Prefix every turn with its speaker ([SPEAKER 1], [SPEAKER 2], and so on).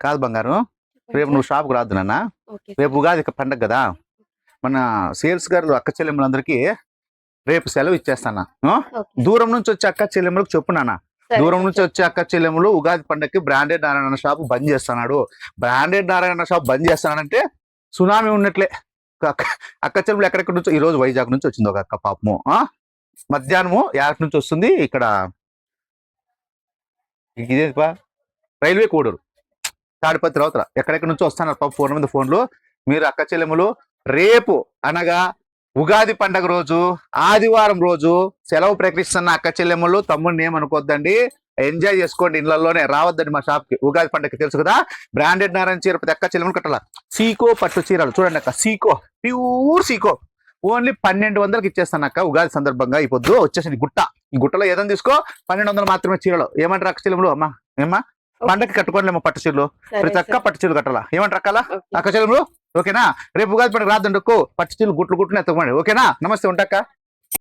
[SPEAKER 1] కాదు బంగారం, రేపు
[SPEAKER 2] సార్.
[SPEAKER 1] నువ్వు షాప్కి రాదు నాన్న.
[SPEAKER 2] ఓకే
[SPEAKER 1] రేపు ఉగాది పండగ కదా, మన సేల్స్ గారు అక్క చెల్లెమ్మలందరికీ రేపు సెలవు ఇచ్చేస్తానా.
[SPEAKER 2] ఓకే
[SPEAKER 1] దూరం నుంచి వచ్చే అక్క చెల్లెమ్మలకు చెప్పు నాన్న.
[SPEAKER 2] సరే
[SPEAKER 1] దూరం
[SPEAKER 2] సార్,
[SPEAKER 1] నుంచి వచ్చే అక్క చెల్లెమ్మలు ఉగాది పండగకి బ్రాండెడ్ నారాయణ షాప్ బంద్ చేస్తున్నాడు. బ్రాండెడ్ నారాయణ షాప్ బంద్ చేస్తున్నాడంటే సునామీ ఉన్నట్లే. అక్క చెల్లెమ్మలు ఎక్కడెక్కడ నుంచో, ఈ రోజు వైజాగ్ నుంచి వచ్చింది ఒక అక్క పాపము. మధ్యాహ్నము యాడ్ నుంచి వస్తుంది ఇక్కడ, ఇదే రైల్వే కోడూరు తాడిపత్రి అవతల ఎక్కడెక్కడ నుంచో వస్తున్నారు పాప, ఫోన్ మీద ఫోన్లు. మీరు అక్క చెల్లెములు రేపు అనగా ఉగాది పండగ రోజు ఆదివారం రోజు సెలవు ప్రకటిస్తున్న అక్క చెల్లెములు తమ్ముడిని ఏమనుకోద్దండి, ఎంజాయ్ చేసుకోండి, ఇళ్లలోనే రావద్దండి మా షాప్ కి. ఉగాది పండగకి తెలుసు కదా, బ్రాండెడ్ నారాయణ చీర ప్రతి అక్క చెల్లెములు కట్టాల. సీకో పట్టు చీరలు చూడండి అక్క, సీకో ప్యూర్ సీకో ఓన్లీ 1200కి ఇచ్చేస్తాను అక్క. ఉగాది సందర్భంగా ఈ పొద్దు వచ్చేసింది గుట్ట. ఈ గుట్టలో ఏదైనా తీసుకో, 1200 మాత్రమే చీరలు. ఏమంటారు అక్క చెల్లెములు? అమ్మా ఏమ్మా పండగకి కట్టుకోలేమో పట్టు చీరలు, ప్రతి అక్క పట్టు చీరలు కట్టాలా. ఏమంటారు అక్కలా అక్క చెల్లెములు? ఓకేనా? రేపు ఉగాది పండుగ రాదండి, పట్టు చీరలు గుట్లు గుట్లు ఎత్తకోండి. ఓకేనా? నమస్తే, ఉంటాక్క.